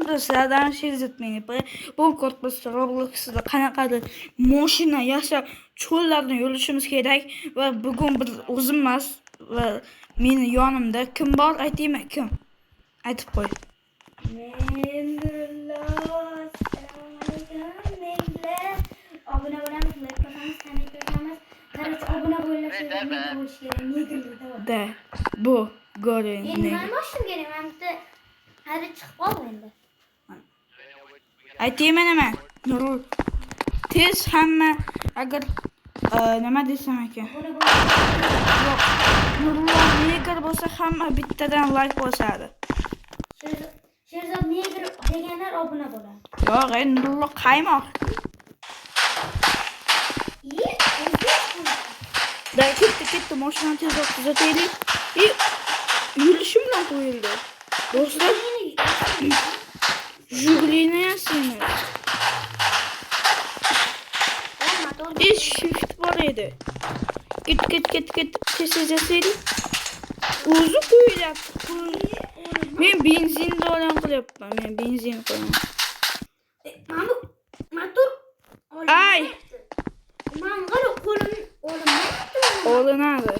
Bugun sizlardan etmayni. Bu korpusda Roblox'da qanaqadir mashina yasab cho'llarni yo'lishimiz kerak va bugun biz o'zim emas va meni yonimda kim bor aytaymi, kim? Aytib qo'y. Obuna bo'lamiz, like qilamiz, comment qilamiz. Qarachi obuna bo'lishga Da, bu go'ring. Endi nima bo'lishim kerak? Menimcha hali chiqib qoldi endi. Aytaymi nima? Nurul. Tez hamma agar nima desam ekan? Yo'q. Nurullar neger bo'lsa hamma bittadan like bosadi. Sherzod neger deganlar obuna bo'ladi. Yo'q, Nurullar qaymoq. Da ketdi mashinani tezroq tuzataylik. Yurishim bilan qo'yildi. Do'stlar, Jugulini yasaymiz. Shift bor edi. Ket tez yasaylik. O'zi qo'yilyapti. Men benzinni olam qilyapman. Men benzin qo'yaman. Motor Ay! Mang'al qo'limni Olinadi.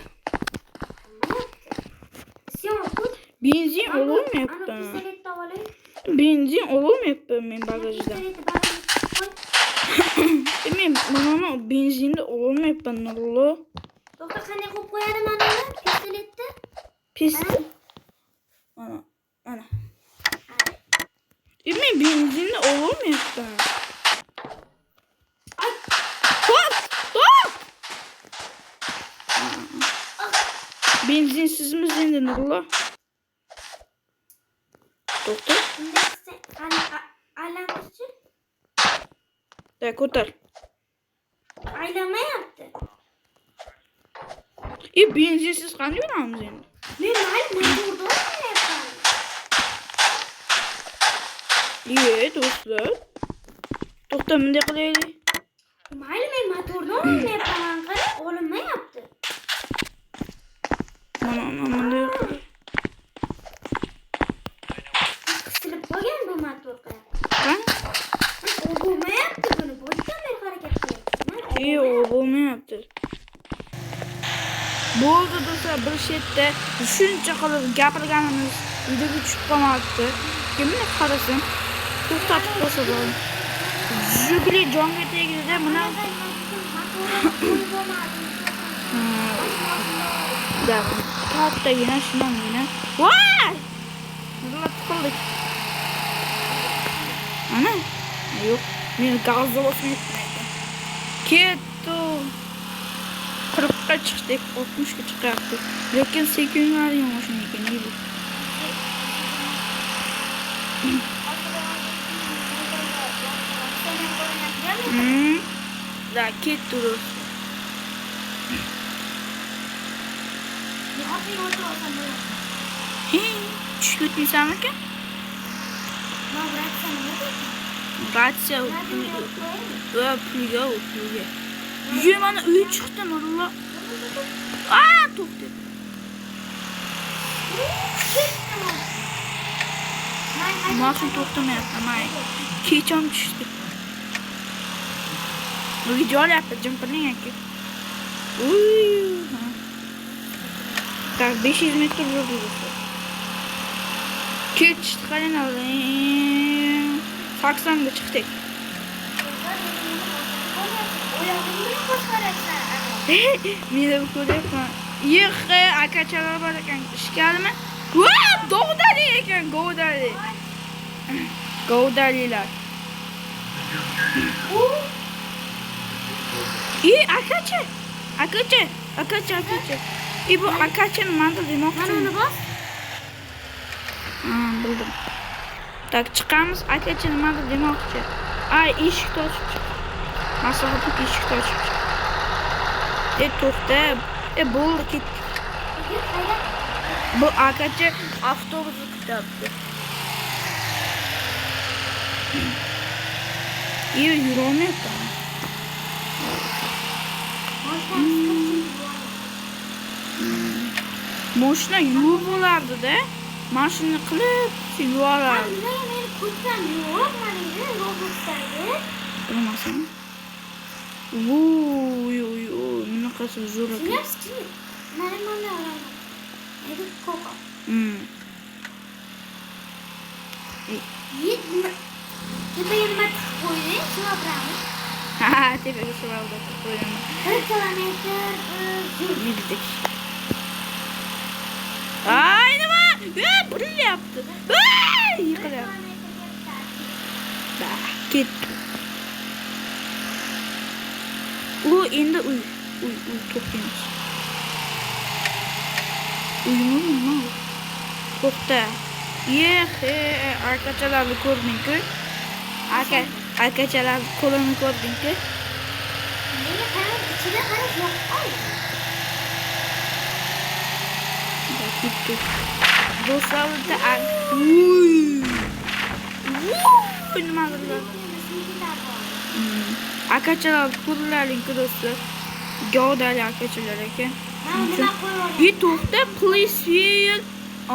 Benzin olmayapti. Benzin olmayapti men bagajdan. Men mana benzinni olmayapman Nurullo. To'xta, qanday qilib qo'yadi mana pistoletni? Pistolet. Mana. Men benzinni olmayapman. Benzinsizmiz endi Nurullo. To'xta. Aylantirchi. Da ko'tar. Aylanmayapti. Benzinsiz qanday yuramiz endi? Men motorda o'ynayapman. Do'stlar. To'xta, bunday qilaylik. Mayli, men motorda o'ynayapman, qarab, olinmayapti. Mana bunday Qisilib qolgan bu motorga. Ha? Bo'lmayapti buni. Boshdan beri harakat qilyapman. Bo'lmayapti. Bo'ldi do'stlar, bir chetda shuncha qilib gapirganimiz videoga tushib qolmoqda. Kimni qarasam, to'xtatib qo'ysa bo'ladi. Jugli jonga tegdi-da, mana da kattagina shunamgina. Voy! Nima qildik? Ana? Yo'q, men gazga bosmayapman. Ketdi. 40 ga chiqdik, 60 ga chiqyapti. Lekin sekin yuradigan mashina ekan, nima? Da ketdi. Tushib ketmaysanmi ekan? Ratsiya pulga. Mana uy chiqdi Nurullo. To'xta. Mashina to'xtamayapti, may. Kecham tushdi. Video olyapti, jimpiring aka. Tak 500 metr yurdi. Ketishdi, qarang. 80 ga chiqdik. Meni ko'ryapman. Akachalar bor ekan, ishkalmi? Dovdali ekan, govdali. Govdalilar. Akacha. Bu akachani manda demoqchi. Mana uni bos. Bildim. Tak chiqamiz, akachani manda demoqchi. Eshikni ochib chiq. Masofatli eshikni ochib chiq. To'xta. Bo'ldi, ketdik. Bu akacha avtobusni kutyapti. Yurolmayapti. Mashina yuvib bo'lardi-da. Mashina qilib yuvaradi. Meni ko'rsan Bilmasam. Uy, bunaqasi zo'r ekan. Снявский. Нормально. Это коко. Yet tepaga nima tiqib qo'yding? Suv obramiz. Ha, tepaga suv olib qo'yaman. 1 kilometr Yurdik. Ay, nima? Burilyapti. Yiqilyapti. Da, ketdi. U endi uy to'xtaymiz. Uymi nima? To'xta. Arkachalarni ko'rding-ku? Arkachalarni qo'lini ko'rding-ku? Menga qarab ichida qarab yo'q. Ketdi. Do'stlarga nimadir. Akachalar ko'rlaring do'stlar. Gavdali akachalar ekan. Nima qo'yib Bir to'xta, please wheel.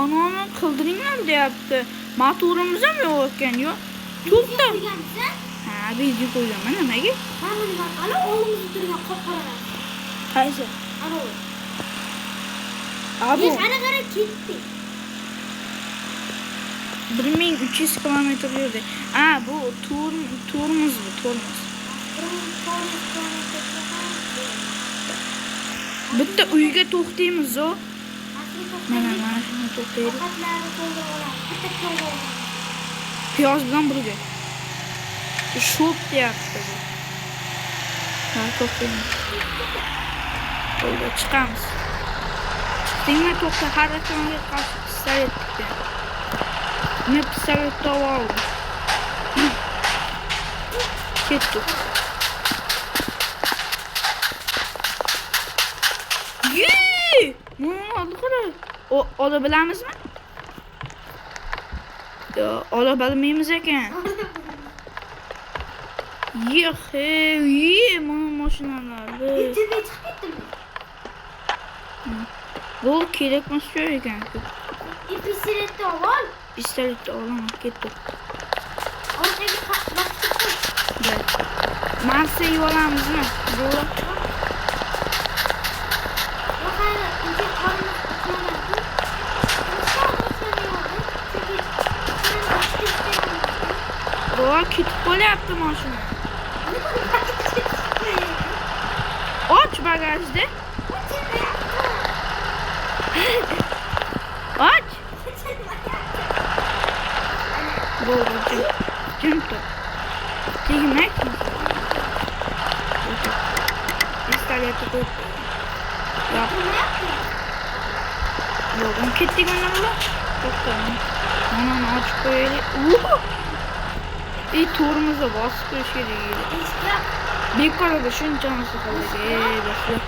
Anani qildiringlar deyapti. Motorimiz ham yo'q ekan, yo'q. To'xta. Ha, video qo'yaman nimaga? Mana buni qara, o'g'limiz turgan qop-qora. Qaysi? Ana u. Abo. Qara ketdi. 1300 kilometr yurdi. Bu turimiz bu, turimiz. Bitta uyga to'xtaymiz o. Mana shuni to'xtaydi. Piyoz bilan birga. Shop deyapti. Ha, to'xtaymiz. Bo'ldi, chiqamiz. Chiqdingmi, to'xta, harakamga qarshi pistolet tikdi. Men pistoletni oldim. Ketdik. Ola bilamizmi? Yo, ola bilmaymiz ekan. Mana mashinalarni. Tepaga chiqib ketdimi? Bu kerakmas ekan. Pistoletni ol. Pistoletni olaman, ketdik. Orqaga vaqt qo'y. Gel. Marsa yo'lamizmi? Bo'ldi. Ketib qolyapti mashina. Och bagajni. Och. Bo'ldi. Jim tur. Tegmak. Pistoletni qo'yib. Yo'q. Bo'ldi. Ketdik mana. To'xta. Mana ochib qo'yaylik. Turimizni bosib qo'yish kerak. Bekorga shuncha narsa qildik. Do'stlar.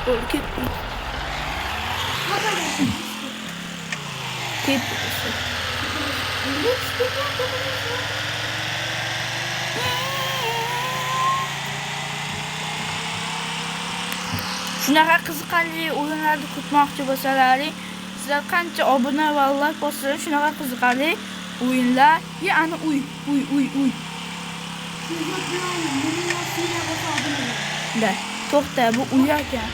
Bo'ldi, ketdik. Ketdik. Shunaqa qiziqarli o'yinlarni kutmoqchi bo'lsalaring, sizlar qancha obuna va like bossangiz shunaqa qiziqarli o'yinlar. Ana uy. Da, to'xta, bu uy ekan.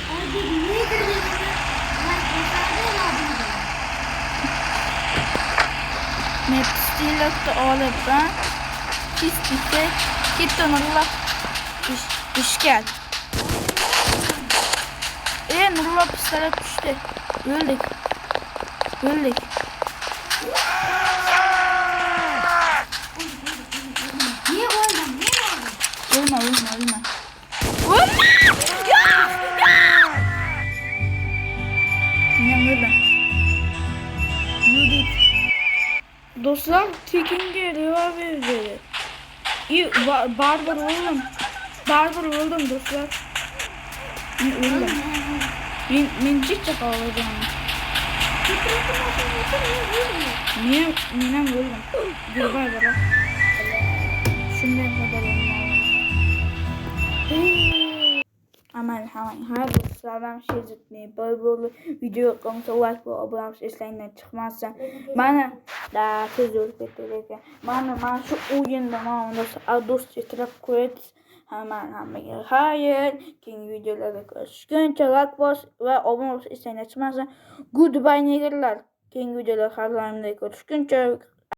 Men pistoletni olibman. Pistikka ketdim ishga. Nurlar pistolet düştü. Öldük. Niye oldun? Ölme. Yine öldüm. Yudit. Dostlar tekinge reva verdi. Barbar oldum dostlar. Öldüm. Men çiçek alacağım. Niye öldüm? Dur bay. Şundan kadar olmalı. Aman har bir salam şeritni böyle video yoqsa like va obuna bo'lish eslangdan chiqmasin. Mana da tez yo'l ketdi. Mana shu o'yinda mana do'st etlab qo'yasiz. Hammaga xayr. Keyingi videolarda ko'rishguncha like bos va obuna bo'lish eslangdan chiqmasin. Goodbye niggerlar. Keyingi videolar har doimdek ko'rishguncha